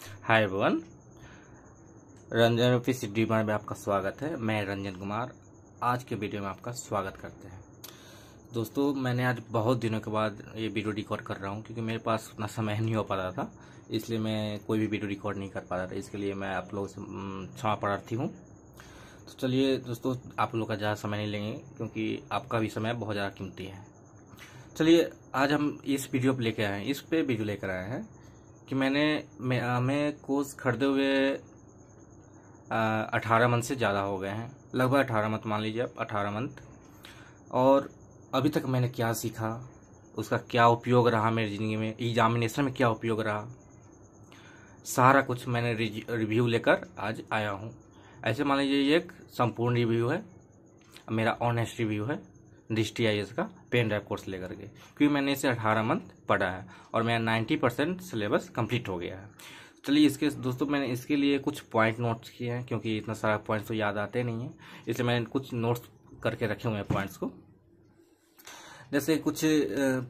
Hi everyone, Ranjan रूपी सिद्धि में आपका स्वागत है। मैं रंजन कुमार आज के वीडियो में आपका स्वागत करते हैं। दोस्तों, मैंने आज बहुत दिनों के बाद ये वीडियो रिकॉर्ड कर रहा हूँ क्योंकि मेरे पास उतना समय नहीं हो पा रहा था, इसलिए मैं कोई भी वीडियो रिकॉर्ड नहीं कर पा रहा था। इसके लिए मैं आप लोगों से क्षमा प्रार्थी हूँ। तो चलिए दोस्तों, आप लोग का ज़्यादा समय नहीं लेंगे क्योंकि आपका भी समय बहुत ज़्यादा कीमती है। चलिए आज हम इस वीडियो पर लेकर आए हैं, इस पे वीडियो लेकर आए हैं कि हमें कोर्स खरीदे हुए 18 मंथ से ज़्यादा हो गए हैं, लगभग 18 मंथ मान लीजिए आप, 18 मंथ। और अभी तक मैंने क्या सीखा, उसका क्या उपयोग रहा मेरी ज़िंदगी में, एग्जामिनेशन में क्या उपयोग रहा, सारा कुछ मैंने रिव्यू लेकर आज आया हूँ। ऐसे मान लीजिए ये एक संपूर्ण रिव्यू है, मेरा ऑनेस्ट रिव्यू है DSTIS का पेन ड्राइव कोर्स लेकर के, क्योंकि मैंने इसे 18 मंथ पढ़ा है और मेरा 90% सिलेबस कंप्लीट हो गया है। चलिए इसके दोस्तों, मैंने इसके लिए कुछ पॉइंट नोट्स किए हैं क्योंकि इतना सारा पॉइंट्स तो याद आते नहीं हैं, इसलिए मैंने कुछ नोट्स करके रखे हुए हैं पॉइंट्स को। जैसे कुछ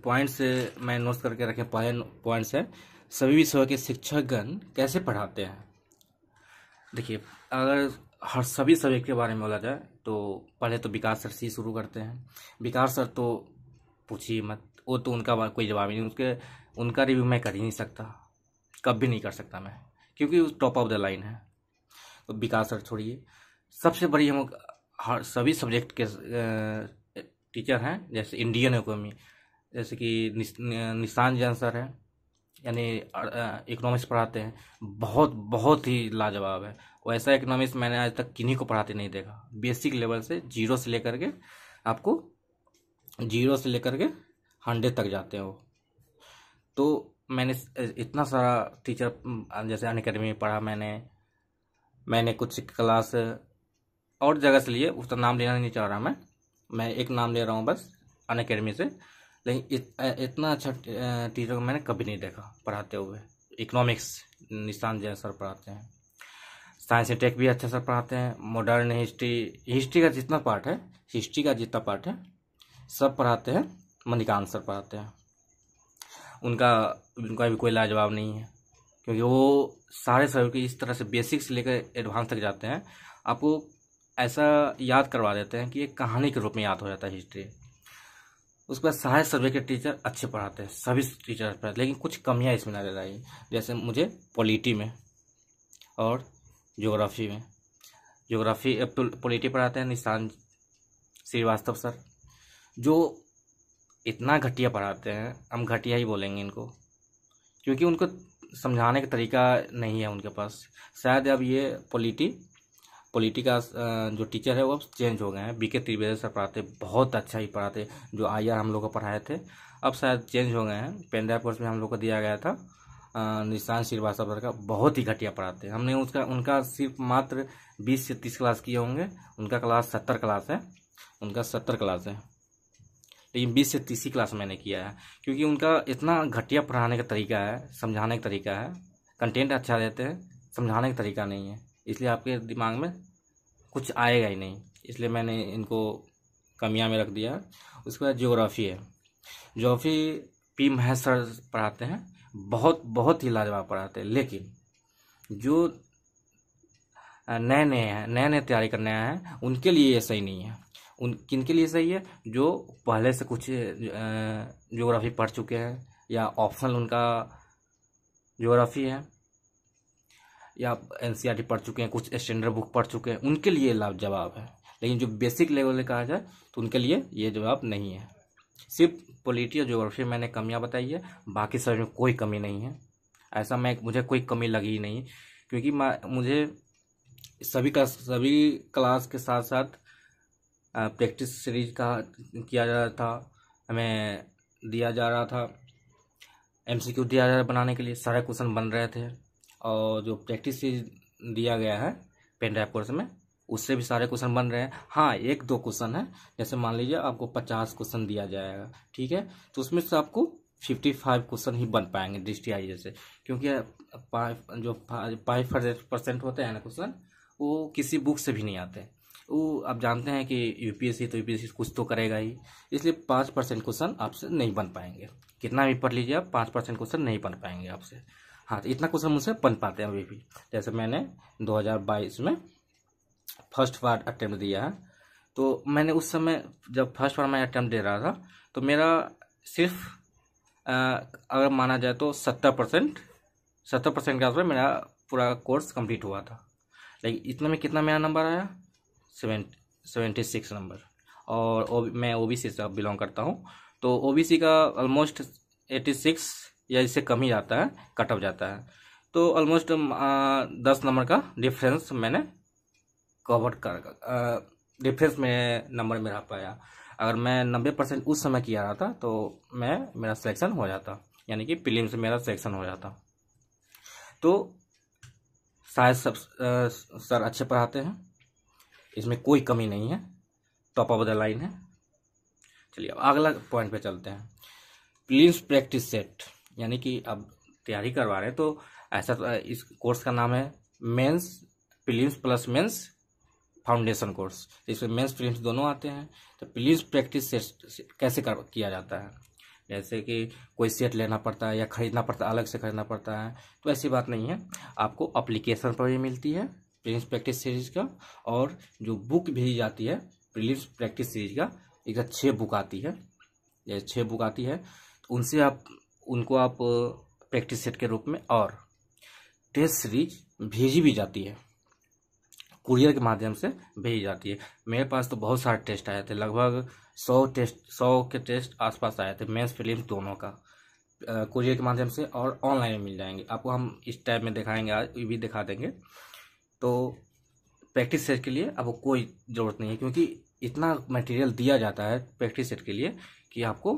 पॉइंट्स मैं नोट्स करके रखे पॉइंट्स है, सभी विषयों के शिक्षकगण कैसे पढ़ाते हैं। देखिए, अगर हर सभी सब्जेक्ट के बारे में बोला जाए तो पहले तो विकास सर से ही शुरू करते हैं। विकास सर तो पूछिए मत, वो तो उनका कोई जवाब ही नहीं, उनका रिव्यू मैं कर ही नहीं सकता, कभी नहीं कर सकता मैं, क्योंकि उस टॉप ऑफ द लाइन है। तो विकास सर छोड़िए, सबसे बड़ी हम हर सभी सब्जेक्ट के टीचर हैं। जैसे इंडियन इकोनॉमी, जैसे कि निशान जैन सर है, यानी इकोनॉमिक्स पढ़ाते हैं, बहुत ही लाजवाब है। वैसा इकोनॉमिक्स मैंने आज तक किन्हीं को पढ़ाते नहीं देखा। बेसिक लेवल से जीरो से लेकर के 100 तक जाते हैं वो। तो मैंने इतना सारा टीचर, जैसे अनअकैडमी में पढ़ा मैंने कुछ क्लास और जगह से लिए, उसका नाम लेना नहीं चाह रहा मैं एक नाम ले रहा हूँ बस, अनअकैडमी से। लेकिन इतना अच्छा टीचर को मैंने कभी नहीं देखा पढ़ाते हुए। इकोनॉमिक्स निशान जैन सर पढ़ाते हैं, साइंस एंड टेक भी अच्छा सर पढ़ाते हैं, मॉडर्न हिस्ट्री का जितना पार्ट है सब पढ़ाते हैं, मणिकांत सर पढ़ाते हैं। उनका भी कोई लाजवाब नहीं है, क्योंकि वो सारे सब्जेक्ट इस तरह से बेसिक से लेकर एडवांस तक जाते हैं, आपको ऐसा याद करवा देते हैं कि एक कहानी के रूप में याद हो जाता है हिस्ट्री। उसके बाद सारे सब्जेक्ट के टीचर अच्छे पढ़ाते हैं, सभी टीचर पढ़ाते, लेकिन कुछ कमियां इसमें नजर आई। जैसे मुझे पॉलिटी में और पॉलिटी पढ़ाते हैं निशान श्रीवास्तव सर, जो इतना घटिया पढ़ाते हैं, हम घटिया ही बोलेंगे इनको, क्योंकि उनको समझाने का तरीका नहीं है उनके पास। शायद अब ये पॉलिटी का जो टीचर है वो अब चेंज हो गए हैं। BK त्रिवेदी सर पढ़ाते, बहुत अच्छा ही पढ़ाते, जो IR हम लोग को पढ़ाए थे, अब शायद चेंज हो गए हैं। पेन ड्राइव कोर्स में हम लोग को दिया गया था निशान श्रीवास्तव सर का, बहुत ही घटिया पढ़ाते हैं। हमने उनका सिर्फ मात्र 20 से 30 क्लास किए होंगे, उनका क्लास 70 क्लास है, लेकिन 20 से 30 ही क्लास मैंने किया है, क्योंकि उनका इतना घटिया पढ़ाने का तरीका है, समझाने का तरीका है। कंटेंट अच्छा देते हैं, समझाने का तरीका नहीं है, इसलिए आपके दिमाग में कुछ आएगा ही नहीं, इसलिए मैंने इनको कमियां में रख दिया। उसके बाद ज्योग्राफी है, P महेश सर पढ़ाते हैं, बहुत ही लाजवाब पढ़ाते हैं। लेकिन जो नए तैयारी करने आए हैं उनके लिए ये सही नहीं है। किनके लिए सही है? जो पहले से कुछ ज्योग्राफी पढ़ चुके हैं, या ऑप्शनल उनका ज्योग्राफी है, या NCERT पढ़ चुके हैं, कुछ स्टैंडर्ड बुक पढ़ चुके हैं, उनके लिए जवाब है। लेकिन जो बेसिक लेवल में कहा जाए तो उनके लिए ये जवाब नहीं है। सिर्फ पॉलिटी और ज्योग्राफी मैंने कमियां बताई है, बाकी सब में कोई कमी नहीं है। ऐसा मुझे कोई कमी लगी ही नहीं, क्योंकि मुझे सभी क्लास के साथ साथ प्रैक्टिस सीरीज का किया जा रहा था, हमें दिया जा रहा था MCQ दिया जा रहा बनाने के लिए, सारे क्वेश्चन बन रहे थे। और जो प्रैक्टिस सीरीज दिया गया है पेन ड्राइव कोर्स में, उससे भी सारे क्वेश्चन बन रहे हैं। हाँ, 1-2 क्वेश्चन है, जैसे मान लीजिए आपको 50 क्वेश्चन दिया जाएगा, ठीक है, तो उसमें से आपको 55 क्वेश्चन ही बन पाएंगे DSTIS से, क्योंकि जो 5% होते हैं ना क्वेश्चन, वो किसी बुक से भी नहीं आते। वो आप जानते हैं कि यूपीएससी कुछ तो करेगा ही, इसलिए 5% क्वेश्चन आपसे नहीं बन पाएंगे। कितना भी पढ़ लीजिए आप, 5% क्वेश्चन नहीं बन पाएंगे आपसे। हाँ, तो इतना क्वेश्चन मुझसे बन पाते हैं अभी भी। जैसे मैंने 2022 में फर्स्ट बार अटेम्प्ट दिया है, तो मैंने उस समय जब फर्स्ट बार मैं अटेम्प्ट दे रहा था तो मेरा सिर्फ अगर माना जाए तो 70% के आसपास मेरा पूरा कोर्स कंप्लीट हुआ था। लेकिन इतना में कितना मेरा नंबर आया? 76 नंबर। और मैं ओबीसी से बिलोंग करता हूँ, तो ओबीसी का ऑलमोस्ट 86 या इससे कम ही आता है, कट ऑफ जाता है। तो ऑलमोस्ट 10 नंबर का डिफरेंस मैंने कवर कर डिफरेंस में नंबर मेरा पाया। अगर मैं 90% उस समय किया रहा था तो मेरा सिलेक्शन हो जाता, यानी कि प्रीलिम्स से मेरा सिलेक्शन हो जाता। तो शायद सब सर अच्छे पढ़ाते हैं, इसमें कोई कमी नहीं है, टॉप ऑफ द लाइन है। चलिए अब अगला पॉइंट पे चलते हैं। प्रीलिम्स प्रैक्टिस सेट, यानी कि अब तैयारी करवा रहे हैं तो ऐसा इस कोर्स का नाम है mains prelims plus mains foundation course. इसमें मेंस प्रीलिम्स दोनों आते हैं। तो प्रीलिम्स प्रैक्टिस सेट कैसे किया जाता है? जैसे कि कोई सेट लेना पड़ता है या खरीदना पड़ता है, अलग से खरीदना पड़ता है, तो ऐसी बात नहीं है। आपको एप्लीकेशन पर भी मिलती है प्रीलिम्स प्रैक्टिस सीरीज का, और जो बुक भेजी जाती है प्रीलिम्स प्रैक्टिस सीरीज का, एक 6 बुक आती है। ये 6 बुक आती है, तो उनको आप प्रैक्टिस सेट के रूप में, और टेस्ट सीरीज भेजी भी जाती है, कुरियर के माध्यम से भेजी जाती है। मेरे पास तो बहुत सारे टेस्ट आए थे, लगभग 100 के टेस्ट आसपास आए थे, मेंस प्रीलिम्स दोनों का, कुरियर के माध्यम से और ऑनलाइन मिल जाएंगे आपको। हम इस टाइप में दिखाएंगे, आज भी दिखा देंगे। तो प्रैक्टिस सेट के लिए आपको कोई ज़रूरत नहीं है, क्योंकि इतना मटेरियल दिया जाता है प्रैक्टिस सेट के लिए कि आपको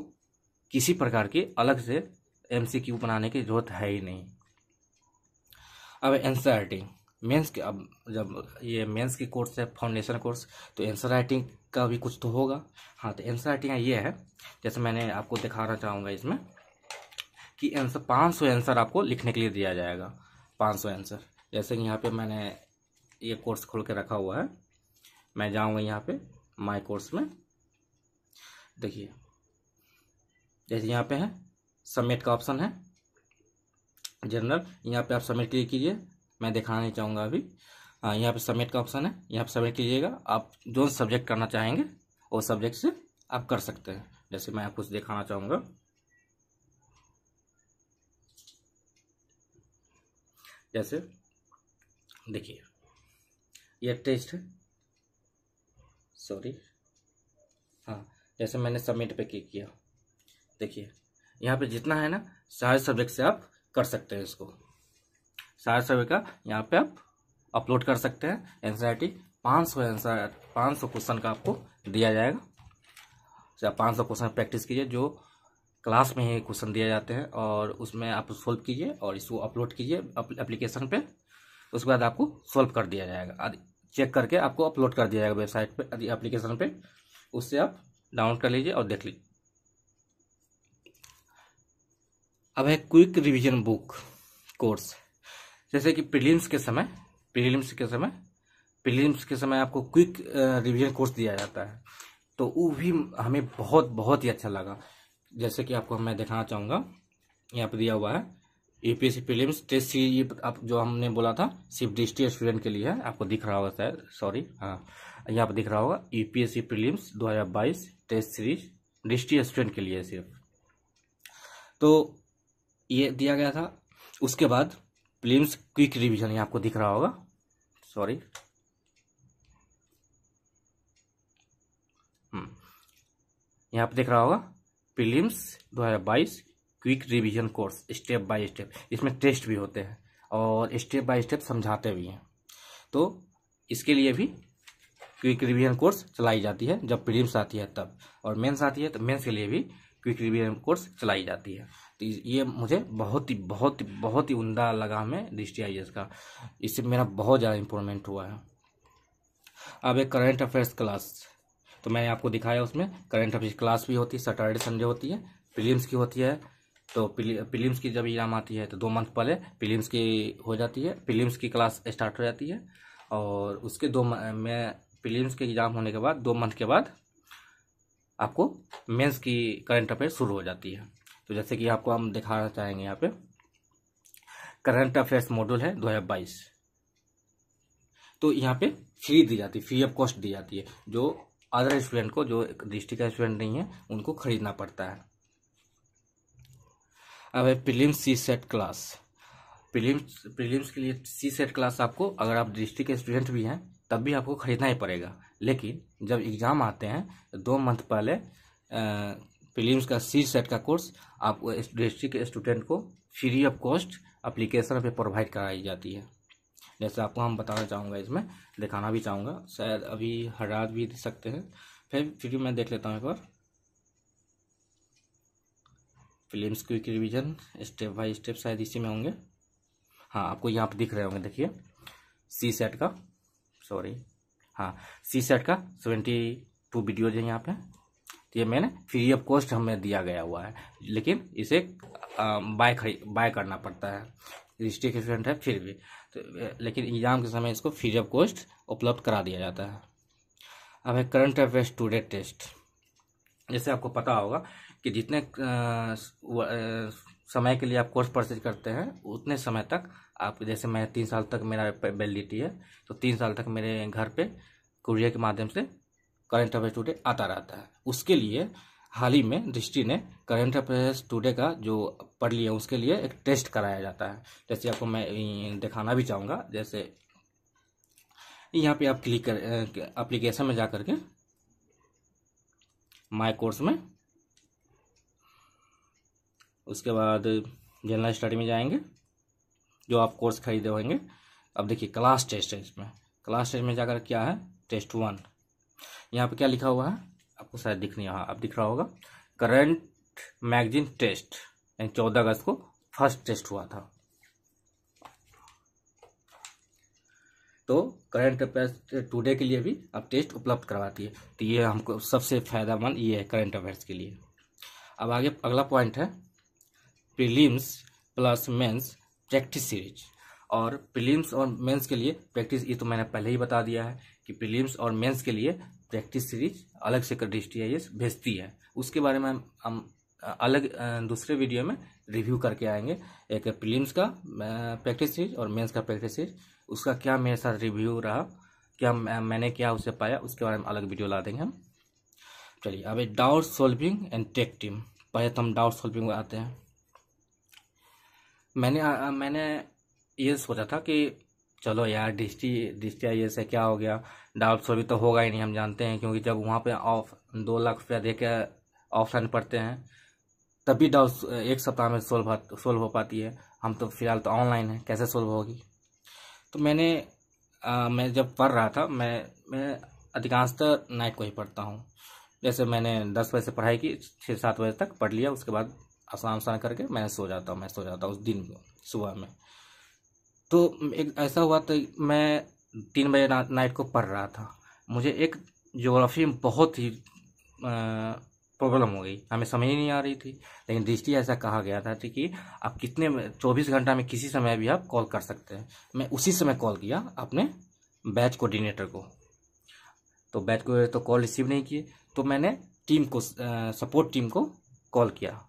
किसी प्रकार की अलग से एमसीक्यू बनाने की ज़रूरत है ही नहीं। अब आंसर राइटिंग मेंस के, अब जब ये मेंस की कोर्स है फाउंडेशन कोर्स, तो आंसर राइटिंग का भी कुछ तो होगा। हाँ, तो आंसर राइटिंग ये है, जैसे मैंने आपको दिखाना चाहूँगा इसमें कि आंसर 500 आंसर आपको लिखने के लिए दिया जाएगा। 500 आंसर, जैसे कि यहाँ पे मैंने ये कोर्स खोल के रखा हुआ है, मैं जाऊँगा यहाँ पे माय कोर्स में, देखिए जैसे यहाँ पे है सबमिट का ऑप्शन है जनरल, यहाँ पे आप सबमिट क्लिक कीजिए। मैं दिखाना नहीं चाहूँगा अभी। यहाँ पे सबमिट का ऑप्शन है, यहाँ पे सबमिट कीजिएगा। आप जो सब्जेक्ट करना चाहेंगे वो सब्जेक्ट से आप कर सकते हैं। जैसे मैं आपको दिखाना चाहूँगा, जैसे देखिए ये टेस्ट है, सॉरी, हाँ, जैसे मैंने सबमिट पे क्लिक किया, देखिए यहाँ पे जितना है ना, सारे सब्जेक्ट से आप कर सकते हैं इसको। सारे सब्जेक्ट का यहाँ पे आप अपलोड कर सकते हैं। एनसीईआरटी 500 क्वेश्चन का आपको दिया जाएगा। तो आप 500 क्वेश्चन प्रैक्टिस कीजिए, जो क्लास में ही क्वेश्चन दिए जाते हैं, और उसमें आप सोल्व कीजिए और इसको अपलोड कीजिए एप्लीकेशन पे। उसके बाद आपको सोल्व कर दिया जाएगा, चेक करके आपको अपलोड कर दिया जाएगा वेबसाइट पे, एप्लीकेशन पे। उससे आप डाउनलोड कर लीजिए और देख लीजिए। अब है क्विक रिवीजन बुक कोर्स। जैसे कि प्रीलिम्स के समय आपको क्विक रिवीजन कोर्स दिया जाता है, तो वो भी हमें बहुत ही अच्छा लगा। जैसे कि आपको मैं दिखाना चाहूँगा, यहाँ पे दिया हुआ है यूपीएससी प्रीलिम्स टेस्ट सीरीज। आप जो हमने बोला था सिर्फ डिस्ट्रिक्ट स्टूडेंट के लिए है, आपको दिख रहा होगा शायद, सॉरी, हाँ, यहाँ पे दिख रहा होगा UPSC prelims 2022 test series district student के लिए सिर्फ, तो ये दिया गया था। उसके बाद प्रीलिम्स क्विक रिवीजन, ये आपको दिख रहा होगा, सॉरी, यहाँ पे दिख रहा होगा prelims 2022 quick revision course step by step. इसमें टेस्ट भी होते हैं और स्टेप बाय स्टेप समझाते भी हैं। तो इसके लिए भी क्विक रिवीजन कोर्स चलाई जाती है जब प्रीलिम्स आती है तब, और मेंस आती है तो मेंस के लिए भी क्विक रिवीजन कोर्स चलाई जाती है। तो ये मुझे बहुत ही उम्दा लगा हमें डिस्ट्रिक्ट आईएएस का। इससे मेरा बहुत ज़्यादा इम्प्रूवमेंट हुआ है। अब एक करंट अफेयर्स क्लास, तो मैंने आपको दिखाया, उसमें करंट अफेयर्स क्लास भी होती है, सैटरडे संडे होती है। प्रीलिम्स की होती है, तो प्रीलिम्स की जब एग्जाम आती है तो 2 मंथ पहले प्रीलिम्स की हो जाती है, प्रीलिम्स की क्लास स्टार्ट हो जाती है, और उसके प्रीलिम्स के एग्जाम होने के बाद 2 मंथ के बाद आपको मेंस की करंट अफेयर शुरू हो जाती है। तो जैसे कि आपको हम दिखाना चाहेंगे यहाँ पे करंट अफेयर्स मॉड्यूल है 2022। तो यहाँ पे फ्री दी जाती है, फ्री ऑफ कॉस्ट दी जाती है। जो अदर स्टूडेंट को, जो डिस्ट्रिक्ट का स्टूडेंट नहीं है, उनको खरीदना पड़ता है। अब है प्रीलिम्स सी सेट क्लास। प्रीलिम्स के लिए सी सेट क्लास आपको, अगर आप डिस्ट्रिक्ट के स्टूडेंट भी हैं तब भी आपको खरीदना ही पड़ेगा। लेकिन जब एग्ज़ाम आते हैं तो 2 मंथ पहले प्रीलिम्स का सी सेट का कोर्स आपको डिस्ट्रिक्ट के स्टूडेंट को फ्री ऑफ कॉस्ट एप्लीकेशन पे प्रोवाइड कराई जाती है। जैसे आपको हम बताना चाहूँगा, इसमें दिखाना भी चाहूँगा, शायद अभी हटा भी सकते हैं। फिर मैं देख लेता हूँ एक बार। Prelims quick revision step by step शायद इसी में होंगे। हाँ, आपको यहाँ पे दिख रहे होंगे, देखिए सी सेट का, सी सेट का 72 वीडियोज है यहाँ पे। तो ये मैंने फ्री ऑफ कॉस्ट हमें दिया गया हुआ है, लेकिन इसे बाय करना पड़ता है। डिस्ट्रिक्ट स्टूडेंट है फिर भी तो, लेकिन एग्जाम के समय इसको फ्री ऑफ कॉस्ट उपलब्ध करा दिया जाता है। अब है करंट अफेयर्स टुडे टेस्ट। जैसे आपको पता होगा कि जितने समय के लिए आप कोर्स परचेज करते हैं उतने समय तक आप, जैसे मैं 3 साल तक मेरा वैलिडिटी है, तो 3 साल तक मेरे घर पे कुरियर के माध्यम से करंट अफेयर्स टुडे आता रहता है। उसके लिए हाल ही में डिस्ट्रिक्ट ने करंट अफेयर्स टुडे का जो पढ़ लिया उसके लिए एक टेस्ट कराया जाता है। जैसे आपको मैं दिखाना भी चाहूँगा। जैसे यहाँ पे आप क्लिक कर एप्लीकेशन में जा करके माय कोर्स में, उसके बाद जनरल स्टडी में जाएंगे, जो आप कोर्स खरीदे होंगे। अब देखिए क्लास टेस्ट है, इसमें क्लास टेस्ट में जाकर क्या है, टेस्ट 1। यहाँ पे क्या लिखा हुआ है आपको शायद दिख नहीं रहा, अब दिख रहा होगा, करंट मैगजीन टेस्ट, यानी 14 अगस्त को फर्स्ट टेस्ट हुआ था। तो करंट अफेयर्स टुडे के लिए भी अब टेस्ट उपलब्ध करवाती है। तो ये हमको सबसे फायदेमंद ये है करंट अफेयर्स के लिए। अब आगे अगला पॉइंट है prelims plus mains practice series. और प्रीलिम्स और मेंस के लिए प्रैक्टिस, ये तो मैंने पहले ही बता दिया है कि प्रीलिम्स और मेंस के लिए प्रैक्टिस सीरीज अलग से डिस्ट्रिक्ट भेजती है। उसके बारे में हम अलग दूसरे वीडियो में रिव्यू करके आएंगे। एक प्रीलिम्स का प्रैक्टिस सीरीज और मेंस का प्रैक्टिस सीरीज, उसका क्या मेरे साथ रिव्यू रहा, क्या मैंने क्या उसे पाया, उसके बारे में अलग वीडियो ला देंगे हम। चलिए अब doubt solving and tech team. पहले तो हम डाउट सॉल्विंग में आते हैं। मैंने ये सोचा था कि चलो यार डिस्ट्रिक्ट ये से क्या हो गया, डाउट सॉल्विंग तो होगा ही नहीं, हम जानते हैं, क्योंकि जब वहाँ पे 2 लाख रुपया दे के ऑफलाइन पढ़ते हैं तभी डाउट 1 सप्ताह में सोल्व हो पाती है। हम तो फिलहाल तो ऑनलाइन है, कैसे सोल्व होगी। तो मैं जब पढ़ रहा था, मैं अधिकांशतः नाइट को ही पढ़ता हूँ। जैसे मैंने 10 बजे से पढ़ाई की, 6-7 बजे तक पढ़ लिया, उसके बाद स्नान करके मैं सो जाता हूँ उस दिन सुबह में। तो एक ऐसा हुआ तो मैं 3 बजे नाइट को पढ़ रहा था। मुझे एक ज्योग्राफी में बहुत ही प्रॉब्लम हो गई, हमें समझ ही नहीं आ रही थी। लेकिन डिस्ट्रिक्ट ऐसा कहा गया था कि आप 24 घंटा में किसी समय भी आप कॉल कर सकते हैं। मैं उसी समय कॉल किया अपने बैच कोऑर्डिनेटर को, तो बैच को तो कॉल रिसीव नहीं किए, तो मैंने सपोर्ट टीम को कॉल किया।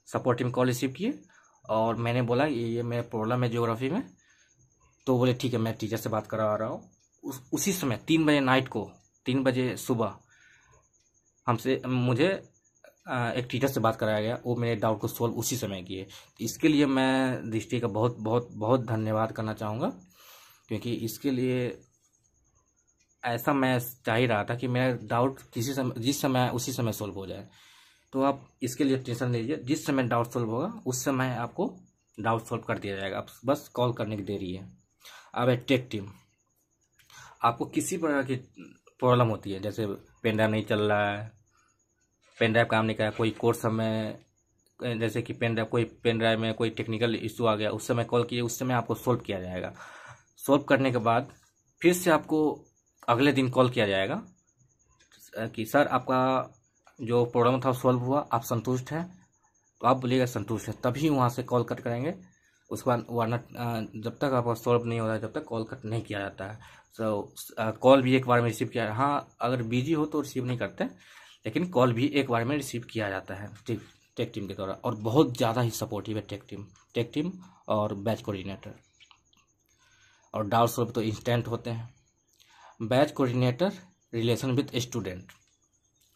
सपोर्ट टीम कॉल रिसीव किए और मैंने बोला ये मेरा प्रॉब्लम है ज्योग्राफी में। तो बोले ठीक है, मैं टीचर से बात करा रहा हूँ। उसी समय 3 बजे नाइट को, 3 बजे सुबह मुझे एक टीचर से बात कराया गया, वो मेरे डाउट को सोल्व उसी समय किए। इसके लिए मैं डिस्ट्रिक्ट का बहुत बहुत बहुत धन्यवाद करना चाहूँगा, क्योंकि इसके लिए ऐसा मैं चाह ही रहा था कि मेरा डाउट जिस समय उसी समय सोल्व हो जाए। तो आप इसके लिए टेंशन लीजिए, जिस समय डाउट सोल्व होगा उस समय आपको डाउट सोल्व कर दिया जाएगा, आप बस कॉल करने की देरी है। अब है टेक टीम। आपको किसी प्रकार की प्रॉब्लम होती है, जैसे पेन ड्राइव नहीं चल रहा है, पेन ड्राइव काम नहीं कर रहा, कोई कोर्स में जैसे कि कोई पेन ड्राइव में कोई टेक्निकल इशू आ गया, उस समय कॉल किए, उस समय आपको सोल्व किया जाएगा। सोल्व करने के बाद फिर से आपको अगले दिन कॉल किया जाएगा कि सर आपका जो प्रॉब्लम था सोल्व हुआ, आप संतुष्ट हैं? तो आप बोलिएगा संतुष्ट है, तभी वहाँ से कॉल कट करेंगे। उसके बाद वरना जब तक आपका सॉल्व नहीं होता है तब तक कॉल कट नहीं किया जाता है। कॉल भी एक बार में रिसीव किया, हाँ अगर बिजी हो तो रिसीव नहीं करते, लेकिन कॉल भी एक बार में रिसीव किया जाता है। ठीक, टेक टीम के द्वारा, और बहुत ज़्यादा ही सपोर्टिव है टेक टीम और बैच कोऑर्डिनेटर। और डाउट सॉल्व तो इंस्टेंट होते हैं। Batch coordinator relation with student.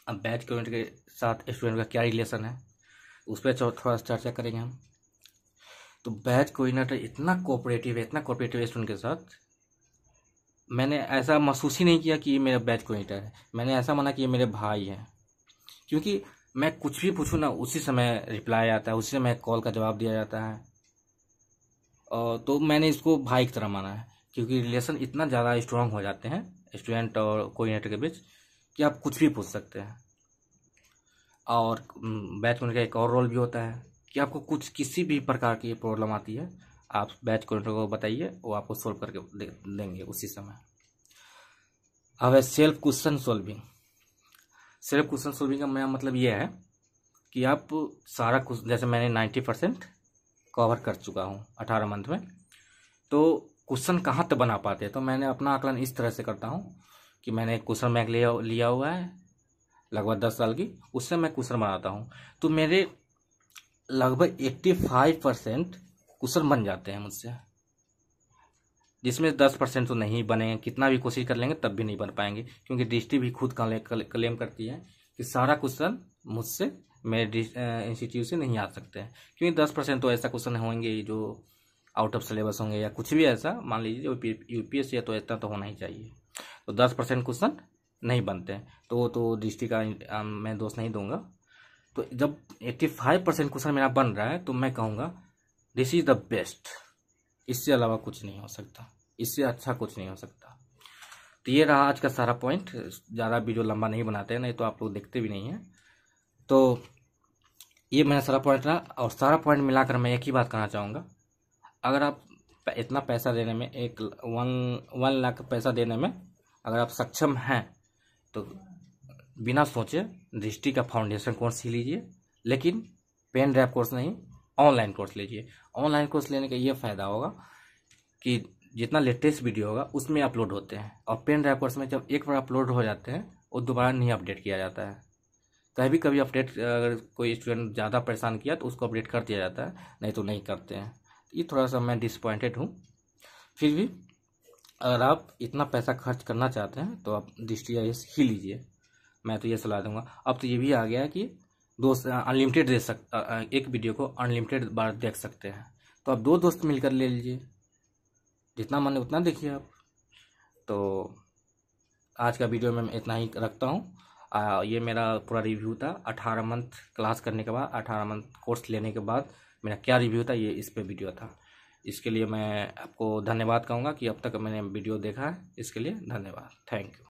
अब बैच कोऑर्डिनेटर के साथ स्टूडेंट का क्या रिलेशन है, उस पर थोड़ा चर्चा करेंगे हम। तो बैच कोऑर्डिनेटर इतना कोऑपरेटिव है स्टूडेंट के साथ, मैंने ऐसा महसूस ही नहीं किया कि ये मेरा बैच कोऑर्डिनेटर है। मैंने ऐसा माना कि ये मेरे भाई हैं, क्योंकि मैं कुछ भी पूछूँ ना उसी समय रिप्लाई आता है, उसी समय कॉल का जवाब दिया जाता है। और तो मैंने इसको भाई की तरह माना है, क्योंकि रिलेशन इतना ज़्यादा स्ट्रांग हो जाते हैं स्टूडेंट और कोऑर्डिनेटर के बीच कि आप कुछ भी पूछ सकते हैं। और बैच कोऑर्डिनेटर का एक और रोल भी होता है कि आपको कुछ किसी भी प्रकार की प्रॉब्लम आती है, आप बैच कोऑर्डिनेटर को बताइए, वो आपको सोल्व करके देंगे उसी समय। अब है self question solving. Self question solving का मेरा मतलब ये है कि आप सारा क्वेश्चन, जैसे मैंने 90% कवर कर चुका हूँ 18 मंथ में, तो क्वेश्चन कहाँ तक बना पाते हैं, तो मैंने अपना आकलन इस तरह से करता हूँ कि मैंने क्वेश्चन बैंक लिया हुआ है लगभग 10 साल की, उससे मैं क्वेश्चन बनाता हूँ। तो मेरे लगभग 85% क्वेश्चन बन जाते हैं मुझसे, जिसमें 10% तो नहीं बनेंगे, कितना भी कोशिश कर लेंगे तब भी नहीं बन पाएंगे, क्योंकि दृष्टि भी खुद क्लेम करती है कि सारा क्वेश्चन मुझसे मेरे इंस्टीट्यूट से नहीं आ सकते हैं, क्योंकि 10% तो ऐसा क्वेश्चन होंगे जो आउट ऑफ सिलेबस होंगे या कुछ भी ऐसा, मान लीजिए जो यूपीएससी है तो इतना तो होना ही चाहिए। तो 10% क्वेश्चन नहीं बनते हैं, तो दृष्टि का मैं दोष नहीं दूंगा। तो जब 85% क्वेश्चन मेरा बन रहा है तो मैं कहूँगा दिस इज द बेस्ट, इससे अलावा कुछ नहीं हो सकता, इससे अच्छा कुछ नहीं हो सकता। तो ये रहा आज का सारा पॉइंट। ज़्यादा वीडियो लंबा नहीं बनाते हैं, नहीं तो आप लोग देखते भी नहीं हैं। तो ये मेरा सारा पॉइंट रहा, और सारा पॉइंट मिलाकर मैं एक ही बात कहना चाहूँगा, अगर आप इतना पैसा देने में, 1 लाख पैसा देने में अगर आप सक्षम हैं, तो बिना सोचे दृष्टि का फाउंडेशन कोर्स ही लीजिए, लेकिन पेन ड्राइव कोर्स नहीं, ऑनलाइन कोर्स लीजिए। ऑनलाइन कोर्स लेने का ये फ़ायदा होगा कि जितना लेटेस्ट वीडियो होगा उसमें अपलोड होते हैं, और पेन ड्राइव कोर्स में जब एक बार अपलोड हो जाते हैं वो दोबारा नहीं अपडेट किया जाता है। कभी अपडेट, अगर कोई स्टूडेंट ज़्यादा परेशान किया तो उसको अपडेट कर दिया जाता है, नहीं तो नहीं करते हैं। ये थोड़ा सा मैं डिसपॉइंटेड हूँ। फिर भी अगर आप इतना पैसा खर्च करना चाहते हैं तो आप दृष्टि आईएएस ही लीजिए, मैं तो ये सलाह दूंगा। अब तो ये भी आ गया है कि दोस्त अनलिमिटेड एक वीडियो को अनलिमिटेड बार देख सकते हैं, तो आप 2 दोस्त मिलकर ले लीजिए, जितना मन है उतना देखिए आप। तो आज का वीडियो में इतना ही रखता हूँ। ये मेरा पूरा रिव्यू था 18 मंथ क्लास करने के बाद, 18 मंथ कोर्स लेने के बाद मेरा क्या रिव्यू था, ये इस पे वीडियो था। इसके लिए मैं आपको धन्यवाद कहूँगा कि अब तक मैंने वीडियो देखा है, इसके लिए धन्यवाद, थैंक यू।